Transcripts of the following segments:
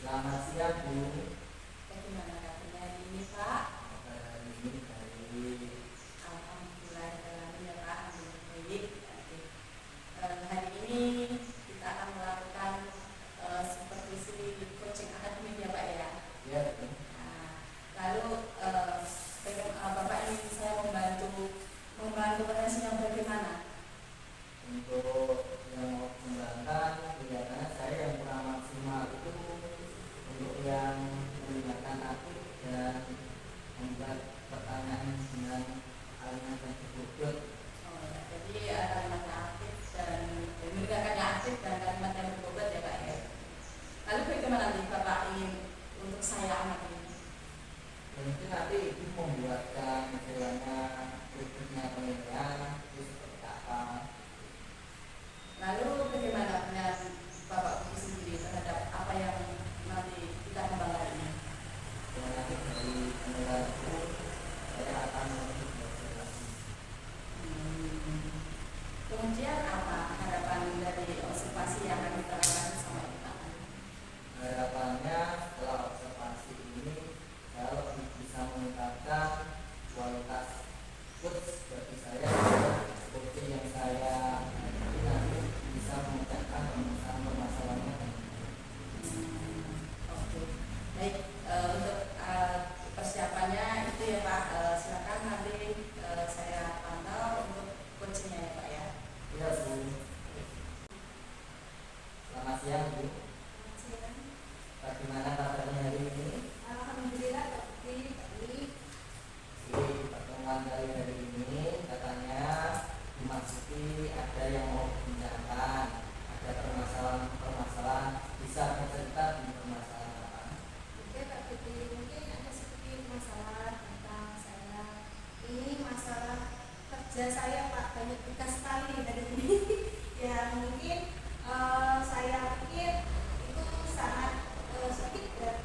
Selamat siang Bu. Bagaimana kabarnya hari ini Pak? Kabar hari ini baik. Alhamdulillah ya Pak, alhamdulillah baik. Hari ini kita akan melakukan supervisi coaching akademik ya Pak ya. Ya betul. Nah, lalu Bapak ingin saya membantu potensinya bagaimana? Untuk yang mau mengembangkan kelihatannya saya yang kurang maksimal itu untuk yang melibatkan aktif dan membuat pertanyaan dengan kalimat yang berbobot. Jadi kalimatnya aktif dan mendengarkannya aktif dan kalimat yang berbobot ya Pak ya. Lalu bagaimana nih Bapak ingin untuk saya amati? Mungkin nanti itu membuatkan misalnya berikutnya penilaian itu seperti apa. Lalu bagaimana penilaian Bapak sendiri terhadap apa yang nanti kita kembangkan ini? Nanti dari penilaian itu saya akan lebih belajar lagi. Kemudian apa harapan dari observasi yang akan kita lakukan bersama kita? Harapannya setelah observasi ini saya lebih bisa meningkatkan kualitas coach bagi saya, seperti yang saya nanti bisa memecahkan permasalahan-permasalahannya. Oke, baik. Untuk persiapannya itu ya Pak, silakan nanti saya pantau untuk coachingnya ya Pak ya. Iya Bu. Selamat siang Bu. Bagaimana kabarnya hari ini? Alhamdulillah baik. Di pertemuan kali hari ini katanya dimasuki ada yang mau dibicarakan, ada permasalahan-permasalahan, bisa bercerita di permasalahan apa? Oke Pak Putri, mungkin ada sedikit masalah tentang saya. Ini masalah kerja saya Pak, banyak tugas sekali dari ini. Ya mungkin saya pikir itu sangat sedikit dan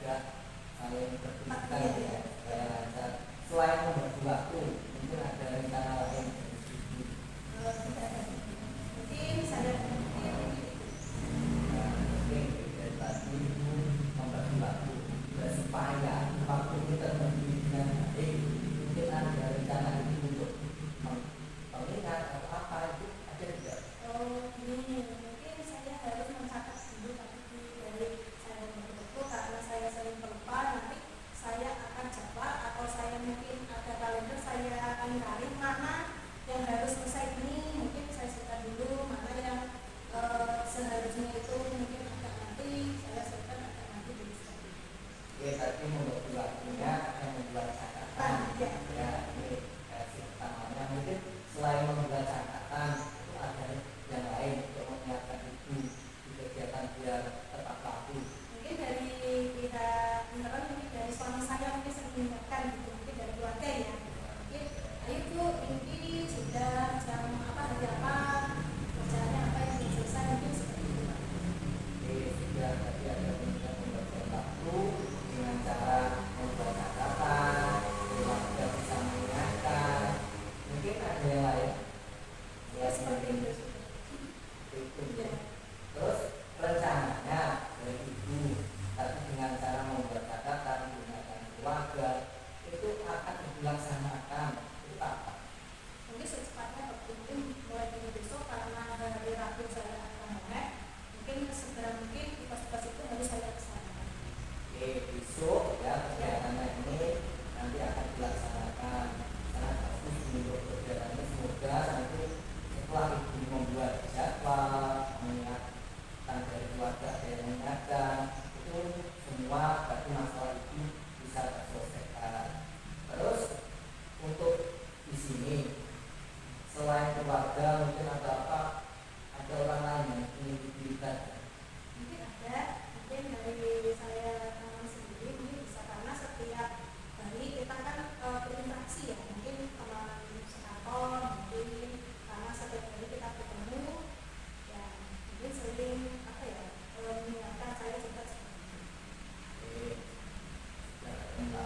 agak saling berpisahkan ya supaya lancar. Selain membagi waktu, mungkin ada rencana lain dari situ. Mungkin saya Dari tadi itu membagi waktu supaya waktu kita terbagi dengan baik. Mungkin ada rencana ini untuk mengingat atau apa itu ada tidak? ini mungkin saya harus mencatat dulu tapi dari saya betul karena saya sering pelupa nanti saya akan jadwal atau saya mungkin ada kalender saya akan cari mana yang harus selesai ini mungkin saya setar dulu mana yang seharusnya itu mungkin agak nanti saya setar agak nanti bisa. Oke, tadi membagi waktunya akan membuat catatan. Ya, ini versi pertamanya. Mungkin selain membuat catatan itu ada yang lain untuk menyiapkan itu di kegiatan biar tepat waktu. Mungkin dari pihak internal mungkin dari suami saya mungkin sering mengingatkan gitu mungkin dari keluarga ya mungkin ayo Bu ini sudah jam apa hari apa kerjanya apa yang belum selesai mungkin seperti itu Pak. Oke, sudah tadi ada pembagian waktu dengan cara membuat catatan, keluarga bisa mengingatkan. Mungkin ada yang lain. Ya seperti itu. Itu. Ya. Terus rencananya dari ibu tapi dengan cara membuat catatan menggunakan keluarga itu akan dilaksanakan itu apa? Mungkin secepatnya mungkin mulai dari besok karena hari Rabu saya akan melek mungkin segera mungkin tugas-tugas itu harus saya laksanakan. Oke, besok ya kegiatannya ini nanti akan dilaksanakan sangat bagus untuk kegiatannya semoga nanti setelah ibu membuat jadwal mengingatkan dari keluarga ada yang mengingatkan itu semua berarti masalah itu bisa terselesaikan. Terus untuk di sini selain keluarga mungkin ada apa? Ada orang lain yang ingin dilibatkan. Mungkin ada, mungkin dari saya sendiri mungkin bisa karena setiap hari kita kan berinteraksi ya mungkin teman sekantor mungkin karena setiap hari kita ketemu ya mungkin sering apa ya mengingatkan saya juga seperti itu. Oke, sudah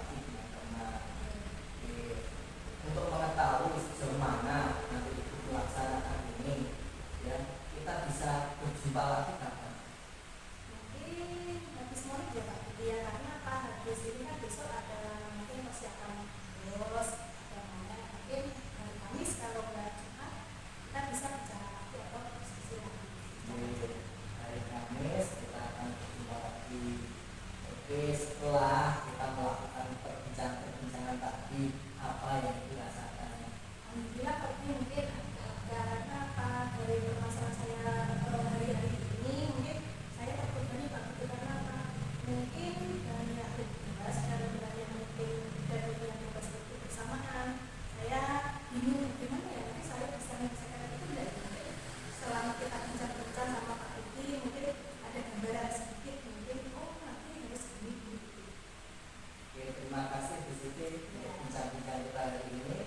teman-teman. Oke, untuk mengetahui sejauh mana nanti itu melaksanakan ini, ya kita bisa berjumpa lagi kapan? Mungkin habis mau ya Pak ya karena apa habis ini kan besok ada mungkin persiapan bos ada mana mungkin hari Kamis kalau nggak Jumat kita bisa bicara lagi atau diskusi lagi. Oke, hari Kamis kita akan berjumpa lagi. Oke, setelah kita melakukan perbincangan tadi, apa yang dirasakan? Alhamdulillah tapi mungkin karena apa dari permasalahan saya hari-hari ini mungkin saya terbebani Pak itu karena apa mungkin banyak tugas dan banyak mungkin dari yang tugas itu bersamaan saya bingung gimana ya nanti saya bisa menyelesaikan itu dari selama kita bincang-bincang sama Pak Uti mungkin ada gambaran sedikit mungkin oh nanti harus begini. Oke, terima kasih Bu Siti untuk bincang-bincang kita hari ini.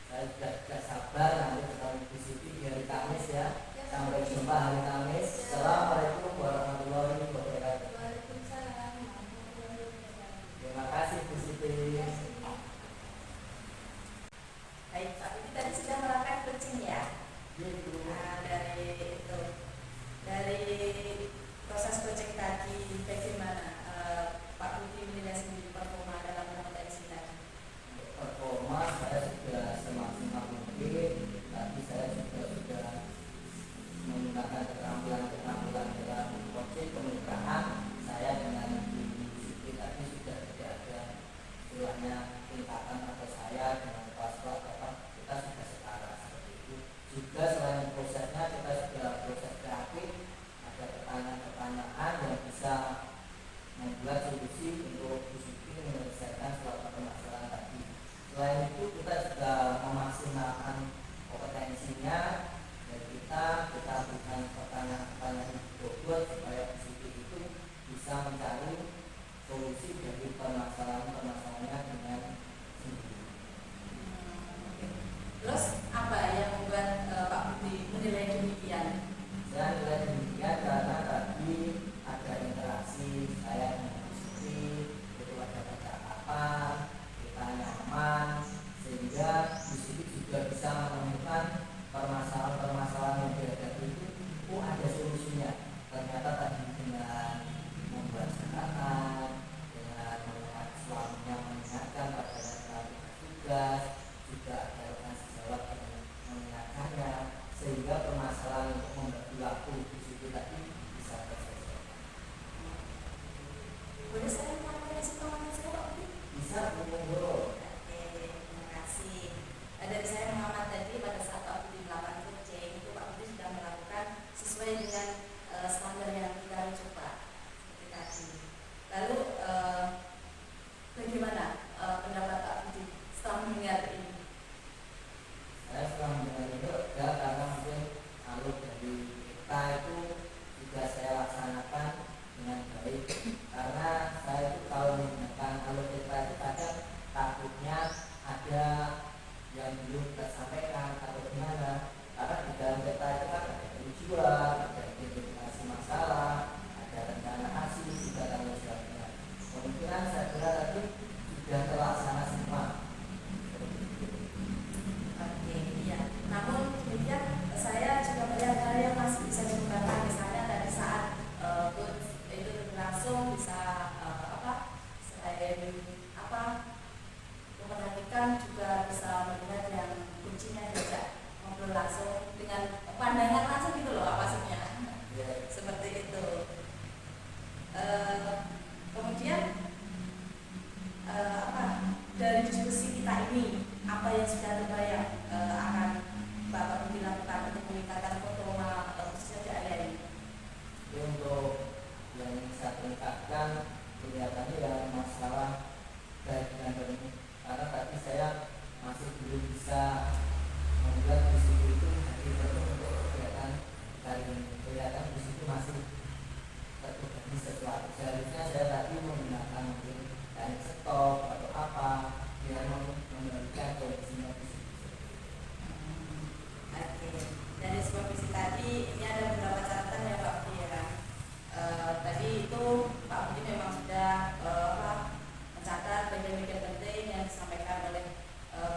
Saya sudah tidak sabar nanti ketemu Bu Siti di hari Kamis ya. Sampai jumpa hari Kamis. Assalamualaikum warahmatullahi wabarakatuh. Waalaikumsalam warahmatullahi wabarakatuh. Terima kasih Bu Siti. Baik, Pak Budi tadi sudah melakukan coaching ya. Nah, dari proses coaching tadi bagaimana Pak Budi menilai sendiri performa dalam mengenai tadi? Performa saya sudah semaksimal mungkin, tapi saya juga sudah menggunakan keterampilan dalam coaching kemitraan saya dengan Bu Siti tadi sudah tidak ada istilahnya tingkatan atau saya dengan kelas-kelas apa kita sudah setara seperti itu. Juga selain prosesnya kita sudah proses kreatif, ada pertanyaan-pertanyaan yang bisa membuat solusi untuk Bu Siti menyelesaikan suatu permasalahan tadi. Selain itu kita sudah memaksimalkan kompetensinya dan kita berikan pertanyaan-pertanyaan yang bobot supaya Bu Siti itu bisa mencari solusi dari permasalahan-permasalahannya dengan sendiri. Terus apa yang membuat Pak Budi menilai demikian? Saya nilai demikian karena tadi ada interaksi saya dengan Bu Siti, selain memperhatikan juga bisa melihat yang kuncinya diajak ngobrol langsung dengan pandangan langsung gitu loh maksudnya. Seperti itu. Kemudian dari diskusi kita ini apa yang sudah terbayang akan Bapak dilakukan untuk meningkatkan performa khususnya di area ini? Untuk yang bisa tingkatkan kelihatannya ya masalah jaringan ini, karena tadi saya masih belum bisa membuat visi itu jadi perlu untuk kelihatan kelihatan visi itu masih terjadi sesuatu. Seharusnya saya tadi menggunakan mungkin dari stok atau apa yang memberikan kondisinya visi. Oke, dari sebuah visi tadi ini ada beberapa catatan ya Pak Budi ya. Tadi itu Pak Budi memang sudah mencatat bagian-bagian penting yang disampaikan oleh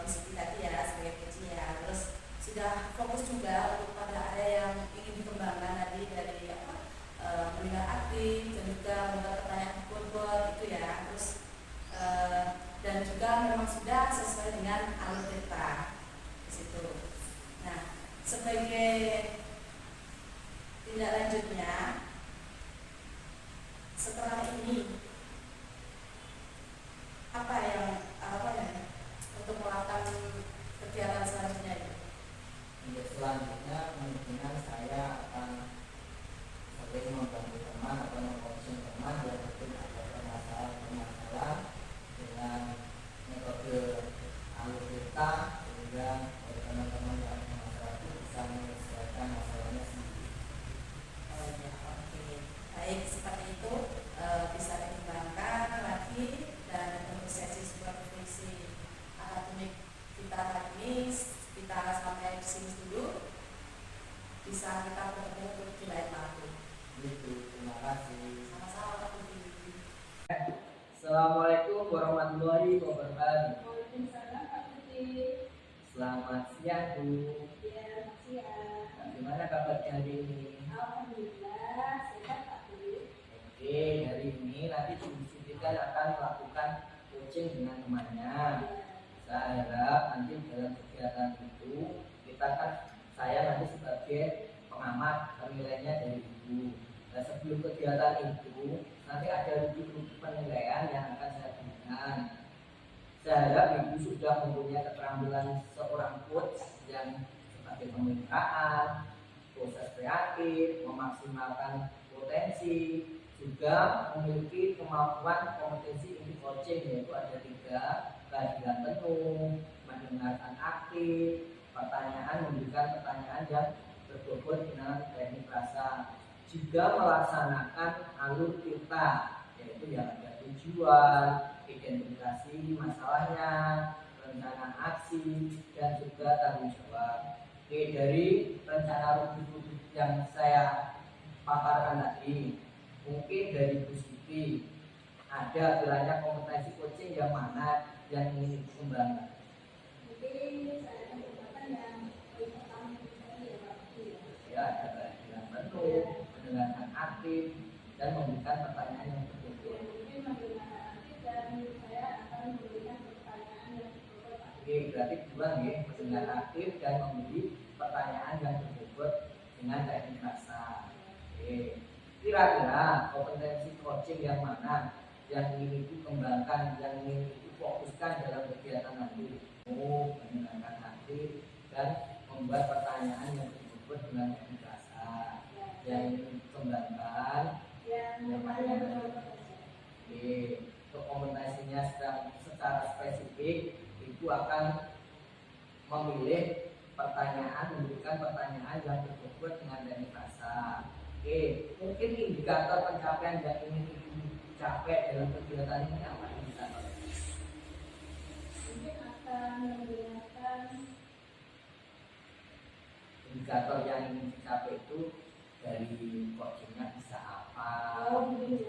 visi tadi ya sebagai kunci ya. Terus sudah fokus juga untuk pada area yang ingin dikembangkan tadi dari mendengar aktif dan juga membuat pertanyaan bot itu ya. Terus dan juga memang sudah sesuai dengan alur kita di situ. Nah, sebagai tindak lanjutnya setelah ini apa ya untuk melakukan kegiatan selanjutnya itu? Untuk selanjutnya kemungkinan saya akan seperti membantu teman atau mengcoaching teman yang mungkin ada permasalahan dengan metode alur kita sehingga teman-teman yang masalah itu bisa menyelesaikan masalahnya sendiri. Oh ya, oke. Baik, seperti itu bisa dikembangkan lagi dan untuk sesi supervisi akademik kita hari ini kita sampai di sini dulu. Bisa kita bertemu untuk di lain waktu. Gitu, terima kasih. Sama-sama Pak Budi. Assalamualaikum warahmatullahi wabarakatuh. Waalaikumsalam Pak Budi. Selamat siang Bu. Ya, siang. Bagaimana kabarnya hari ini? Alhamdulillah sehat Pak Budi. Oke, hari ini nanti diskusi kita akan melakukan coaching dengan temannya. Saya harap nanti dalam kegiatan itu saya nanti sebagai pengamat penilaiannya dari Ibu. Dan sebelum kegiatan itu nanti ada rubrik penilaian yang akan saya berikan. Saya harap Ibu sudah mempunyai keterampilan seorang coach yang sebagai pemitraan, proses kreatif, memaksimalkan potensi, juga memiliki kemampuan kompetensi untuk coaching, yaitu ada 3: kehadiran penuh, mendengarkan aktif, memberikan pertanyaan yang berbobot dengan teknik rasa, juga melaksanakan alur kita, yaitu yang ada tujuan, identifikasi masalahnya, rencana aksi, dan juga tanggung jawab. Oke, dari rencana rubrik yang saya paparkan tadi, mungkin dari Bu Siti ada kiranya kompetensi coaching yang mana yang ingin dikembangkan? Mungkin saya akan menggunakan yang poin pertama tadi ya Pak Budi. Ya, ada kehadiran penuh, mendengarkan aktif, dan memberikan pertanyaan yang berbobot. Mungkin mendengarkan aktif dan saya akan memberikan pertanyaan yang berbobot Pak Budi. Oke, berarti 2 ya, mendengar aktif dan memberi pertanyaan yang berbobot dengan teknik rasa. Oke, kira-kira kompetensi coaching yang mana yang ingin dikembangkan, yang ingin difokuskan dalam kegiatan nanti? Mendengarkan aktif dan membuat pertanyaan yang berbobot dengan teknik rasa. Yang ingin dikembangkan yang mana? Oke, untuk kompetensinya secara spesifik itu akan memilih pertanyaan, memberikan pertanyaan yang berbobot dengan teknik rasa. Oke, mungkin indikator pencapaian yang ingin dicapai dalam kegiatan ini apa indikator? Mungkin akan menggunakan Indikator yang ingin dicapai itu dari coachingnya bisa apa? mungkin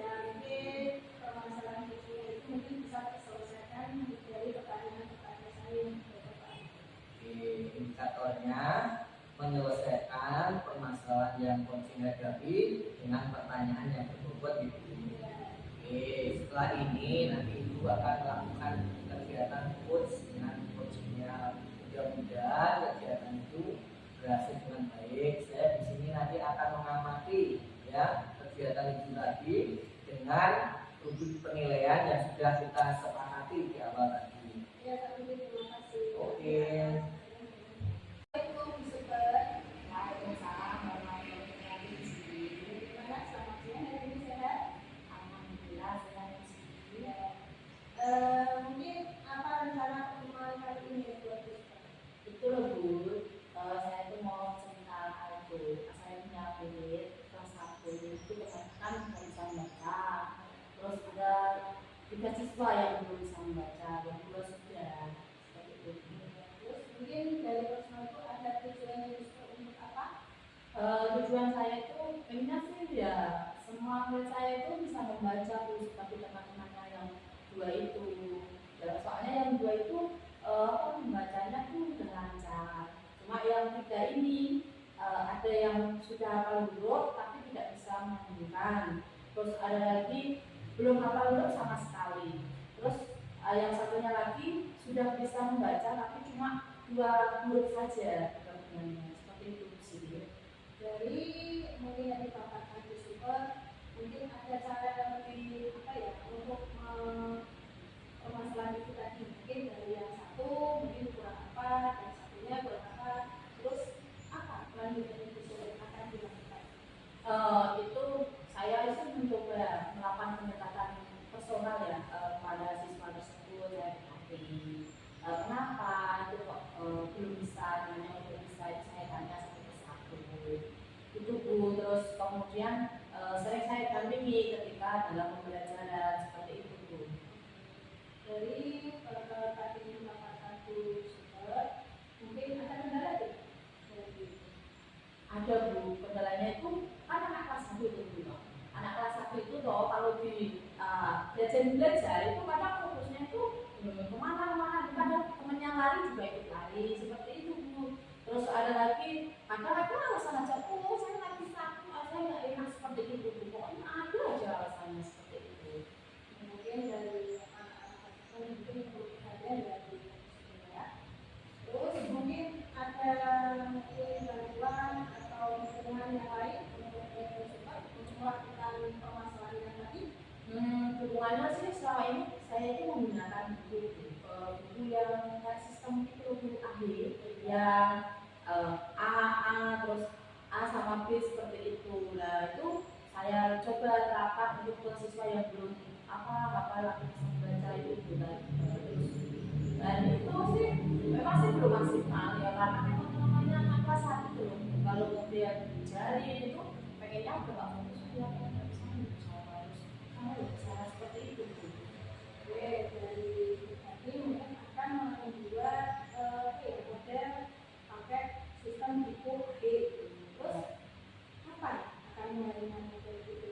permasalahan coaching itu mungkin bisa terselesaikan dari pertanyaan-pertanyaan saya yang berbobot. Oke, indikatornya menyelesaikan permasalahan yang coaching hadapi dengan pertanyaan yang berbobot gitu. Oke, setelah ini nanti Ibu guru akan melakukan kegiatan coach dengan coachnya. Mudah-mudahan kegiatan itu berhasil dengan baik. Saya di sini nanti akan mengamati ya kegiatan itu tadi dengan rujuk penilaian yang sudah kita sepakati di awal tadi. Ya, terima kasih. Oke. Assalamualaikum, Super. Waalaikumsalam warahmatullahi wabarakatuh. Gimana, selamat siang, hari ini sehat? Alhamdulillah sehat di sini. Mungkin apa rencana pertemuan kali ini buat Super? Itu loh Bu, saya tuh mau cerita itu. Saya punya murid kelas 1 itu kebanyakan nggak bisa membaca. Terus ada 3 siswa yang belum bisa membaca, yang dua sudah seperti itu. Terus mungkin dari personal itu ada tujuannya Super untuk apa? Tujuan saya itu pengennya sih ya semua murid saya itu bisa membaca tuh seperti teman-temannya yang dua itu. Ya, soalnya yang dua itu membacanya tuh udah lancar. Cuma yang 3 ini ada yang sudah hafal huruf tapi tidak bisa menghubungkan. Terus ada lagi belum hafal huruf sama sekali. Terus yang satunya lagi sudah bisa membaca tapi cuma 2 huruf saja gabungannya. Seperti itu sih. Dari mungkin yang dipaparkan di Super, mungkin ada cara yang lebih apa ya untuk permasalahan itu tadi, mungkin dari yang satu mungkin kurang apa, yang satunya kurang apa, terus apa lanjutan itu Super akan dilakukan? Itu saya itu mencoba melakukan pendekatan personal ya pada siswa tersebut. Saya bertanya kenapa itu kok belum bisa, namanya belum bisa, itu saya tanya satu persatu itu Bu. Terus kemudian sering saya dampingi ketika dalam pembelajaran seperti itu Bu. Dari tadi dipaparkan di Super, mungkin ada kendala tidak? Dari Ada Bu, kendalanya itu kan anak kelas 1 itu Bu. Anak kelas 1 itu toh kalau di belajar itu kadang fokusnya itu kemana-mana, kadang temennya lari juga ikut lari seperti itu Bu. Terus ada lagi kadang-kadang alasan aja, oh saya lagi sakit, saya nggak enak seperti itu Bu. Pokoknya ada aja alasannya seperti itu. mungkin dari anak-anak itu mungkin perlu perhatian dari ya. Terus mungkin ada mungkin bantuan atau dukungan yang lain untuk Super untuk melakukan permasalahan yang tadi. Dukungannya sih selama ini saya itu menggunakan buku yang kayak sistem itu buku akhir yang A terus A sama B seperti itu. Nah itu saya coba terapkan untuk ke siswa yang belum apa lagi bisa membaca itu terus. Dan itu sih memang sih belum maksimal ya karena memang namanya anak kelas 1 belum. Kalau kemudian jari itu pengennya udah nggak fokus dia nggak bisa harus cara seperti itu. Oke, dari tadi mungkin akan membuat model pakai sistem buku A. Terus kapan akan mulai model itu?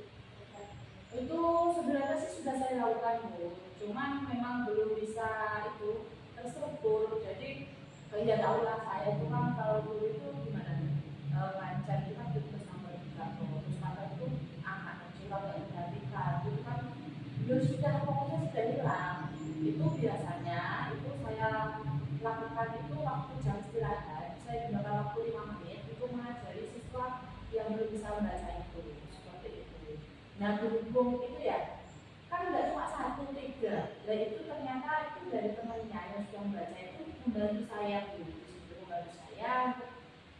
Itu sebenarnya sih sudah saya lakukan Bu, cuman memang belum bisa itu terstruktur. Jadi ya tahu lah saya itu kan kalau dulu itu gimana ngajar itu kan itu sampai 3 terus kata itu anak kecil kalau nggak diperhatikan itu kan ya sudah pokoknya sudah hilang. Itu biasanya itu saya lakukan itu waktu jam istirahat saya gunakan waktu 5 menit itu mengajari siswa yang belum bisa membaca itu seperti itu. Nah berhubung itu ya kan nggak cuma 1, 3, dan itu ternyata itu dari temannya yang sudah membaca itu membantu saya Bu, membantu saya untuk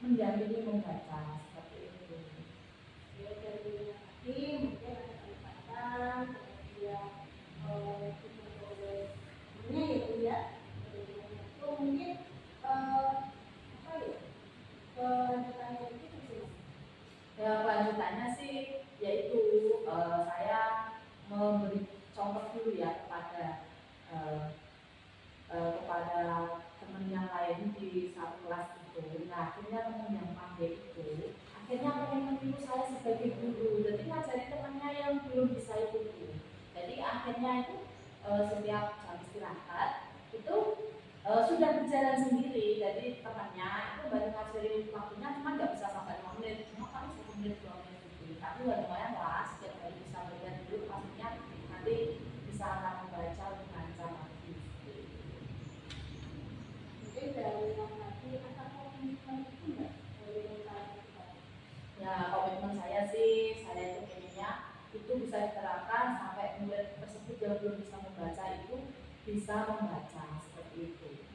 mendampingi membaca seperti itu. Ya, dari tadi mungkin ada penempatan, kemudian ini ya, itu mungkin apa ya kelanjutannya itu sih. Ya kelanjutannya sih yaitu saya memberi contoh dulu ya kepada teman yang lain di satu kelas itu. Nah akhirnya teman yang pandai itu akhirnya pengen meniru saya sebagai guru. Jadi ngajari temannya yang belum bisa itu. Jadi akhirnya itu setiap jam istirahat itu sudah berjalan sendiri. Jadi temannya itu baru ngajarin waktunya cuma nggak bisa sampai 5 menit, cuma kan 1 menit 2 menit gitu. Tapi lumayan lah setiap hari bisa belajar dulu, maksudnya nanti bisa akan membaca lebih membaca itu bisa membaca seperti itu.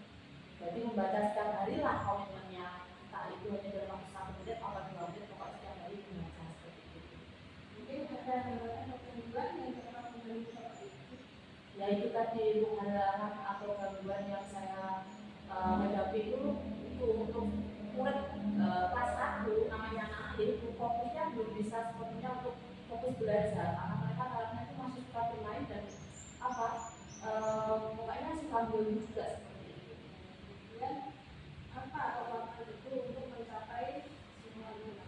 Jadi membaca setiap hari lah komitmennya, entah itu hanya dalam waktu 1 menit atau 2 menit, pokoknya setiap hari membaca seperti itu. Mungkin ada hambatan atau gangguan yang terkait dengan seperti itu. Ya itu tadi halangan atau gangguan yang saya hadapi itu untuk murid kelas 1 namanya anak itu fokusnya belum bisa sepertinya untuk fokus belajar karena mereka karena itu masih suka bermain dan pokoknya suka ganggu juga seperti itu. Kemudian apa kekuatan itu untuk mencapai semuanya?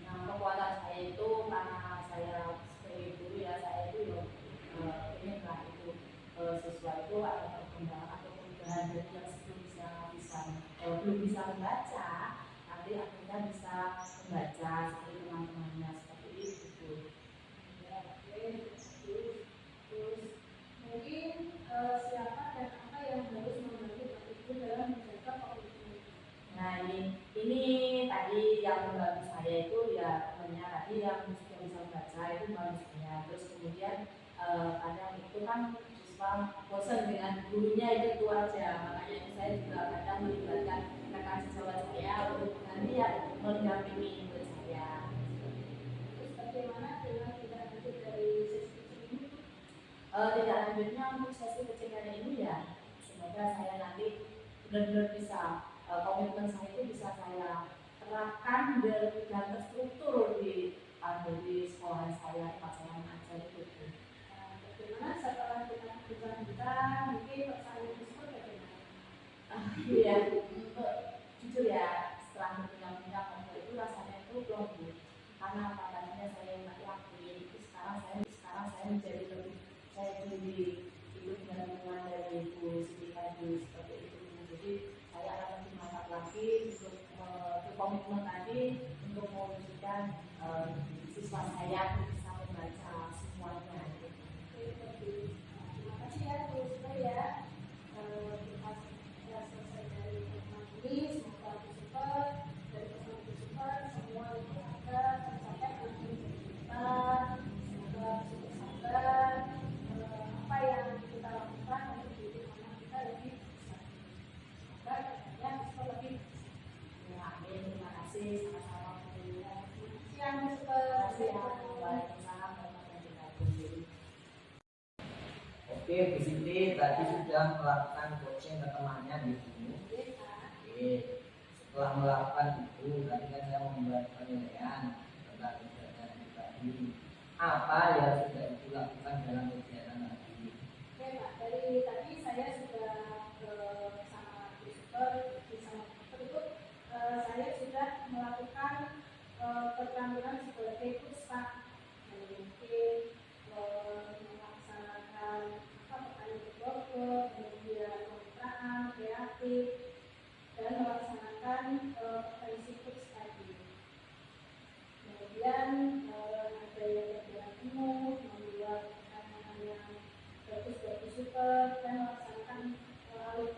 Nah, kekuatan saya itu karena saya sebagai guru ya, saya itu ingin lah itu sesuatu atau perkembangan atau perubahan dari yang belum bisa membaca, nanti akhirnya bisa membaca seperti teman-temannya seperti itu. Ya, oke, terus mungkin siapa dan apa yang harus membantu Pak Ibu dalam menjaga komitmen? Nah ini tadi yang membantu saya itu ya temannya tadi yang sudah bisa membaca itu membantu saya. Terus kemudian kadang itu kan siswa bosan dengan gurunya itu aja, makanya saya juga kadang melibatkan rekan siswa saya untuk nanti ya mendampingi murid saya. Terus bagaimana dengan tindak lanjut dari sesi ini? Tidak lanjutnya untuk sesi kecilnya ini ya semoga saya nanti benar-benar bisa komitmen saya itu bisa saya terapkan dan terstruktur di sekolah saya, tempat saya mengajar itu. Bagaimana setelah kita berbicara mungkin persaingan tersebut bagaimana? Iya, jujur ya setelah berpindah-pindah komputer itu rasanya itu belum karena apa tadinya saya lakuin itu sekarang saya menjadi lebih saya lebih hidup dengan lingkungan dari Bu Siti tadi seperti itu. Jadi saya akan lebih mantap lagi untuk berkomitmen tadi untuk mewujudkan siswa saya bisa membaca semuanya. Terima kasih ya Bu Siti ya. Kita sudah selesai dari teman ini, semoga Bu Siti dari teman Bu Siti semua itu ada tercapai dengan kita. Semoga Bu sabar apa yang kita lakukan untuk didik anak kita lebih besar. Semoga kedepannya bisa lebih besar. Amin, terima kasih sama-sama Bu. Siang Bu Siti. Waalaikumsalam warahmatullahi wabarakatuh. Oke, Bu Siti tadi sudah melakukan coaching ke temannya gitu. Oke, setelah melakukan itu tadi kan saya membuat penilaian tentang kegiatan itu tadi. Apa yang sudah dilakukan dalam kegiatan tadi? Oke Pak, dari tadi saya sudah bersama Bu Siti bersama tersebut saya sudah melakukan keterampilan sebagai pusat mungkin melaksanakan pertanyaan berbobot, kemudian pembukaan kreatif dan melaksanakan potensi kurs tadi. Kemudian ada yang berjalan penuh, membuat pertanyaan yang bagus-bagus super dan melaksanakan alur.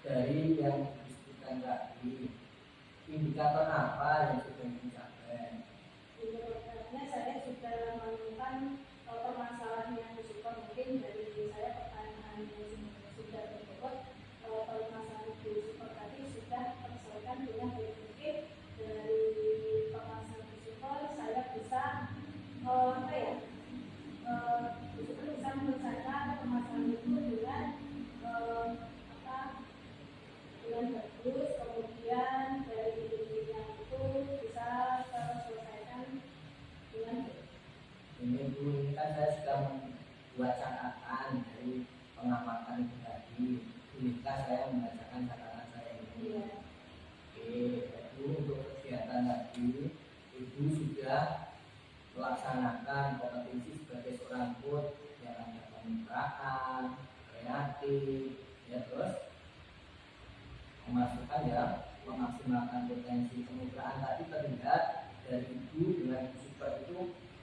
Dari yang disebutkan tadi, indikator apa yang sudah dicapai? Indikatornya saya sudah menemukan permasalahan yang super, mungkin dari saya pertanyaan yang sudah berbobot, permasalahan super tadi sudah terselesaikan dengan baik. Mungkin dari permasalahan super saya bisa bisa menyelesaikan permasalahan itu dengan dengan bagus, kemudian dari ide-idenya itu bisa terselesaikan dengan baik. Ini Bu, ini kan saya sudah membuat catatan dari pengamatan itu tadi. Bolehkah saya membacakan catatan saya ini? Iya. Oke, itu untuk kegiatan tadi Ibu sudah melaksanakan kompetensi sebagai seorang coach yang ada pembukaan, kreatif, ya terus memaksimalkan potensi kemitraan tadi terlihat dari Ibu dengan Ibu Super itu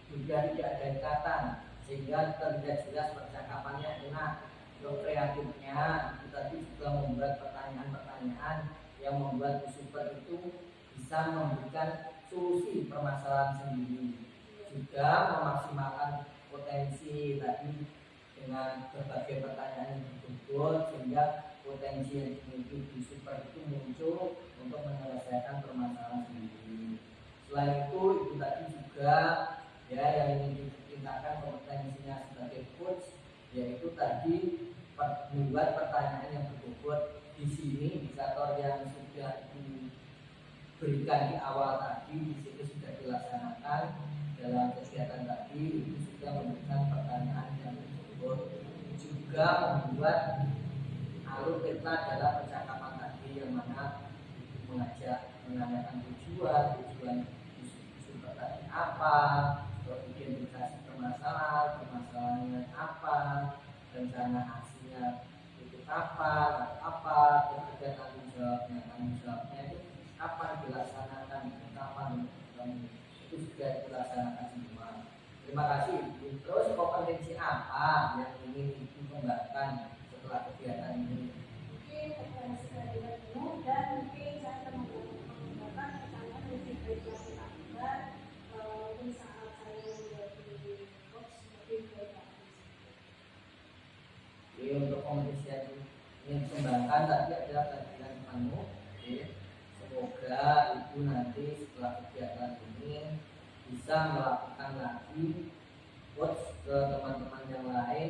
juga tidak ada ikatan sehingga terlihat jelas percakapannya enak. Untuk kreatifnya itu tadi juga membuat pertanyaan-pertanyaan yang membuat Bu Super itu bisa memberikan solusi permasalahan sendiri. Juga memaksimalkan potensi tadi dengan berbagai pertanyaan yang berbobot sehingga potensi yang dimiliki di super itu muncul untuk menyelesaikan permasalahan sendiri. Selain itu tadi juga ya yang ingin ditingkatkan kompetensinya sebagai coach, yaitu tadi membuat pertanyaan yang berbobot. Di sini indikator yang sudah diberikan di awal tadi di situ sudah dilaksanakan dalam kegiatan tadi, itu sudah memberikan pertanyaan yang berbobot, juga membuat alur peta dalam percakapan tadi yang mana mengajak menanyakan tujuan super tadi apa, identifikasi permasalahannya apa, rencana aksinya itu kapan, apa, kemudian tanggung jawabnya itu kapan dilaksanakan, kapan itu sudah dilaksanakan semua. Terima kasih. Terus kompetensi apa yang ingin dikembangkan setelah kegiatan ini? Mungkin kompetensi dari ilmu dan mungkin saya akan menggunakan pertanyaan lebih baik lagi agar saat saya menjadi coach lebih baik lagi. Jadi untuk kompetensi yang ingin dikembangkan tadi adalah kajian kamu. Semoga itu nanti setelah kegiatan ini bisa melakukan lagi coach ke teman-teman yang lain.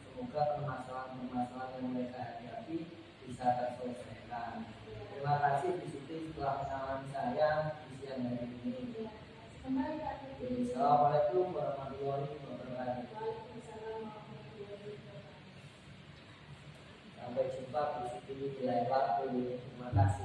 Semoga permasalahan yang mereka hadapi bisa terselesaikan. Terima kasih di situ setelah mengalami saya di siang hari ini. Assalamualaikum warahmatullahi wabarakatuh. Sampai jumpa di situ di lain waktu. Terima kasih.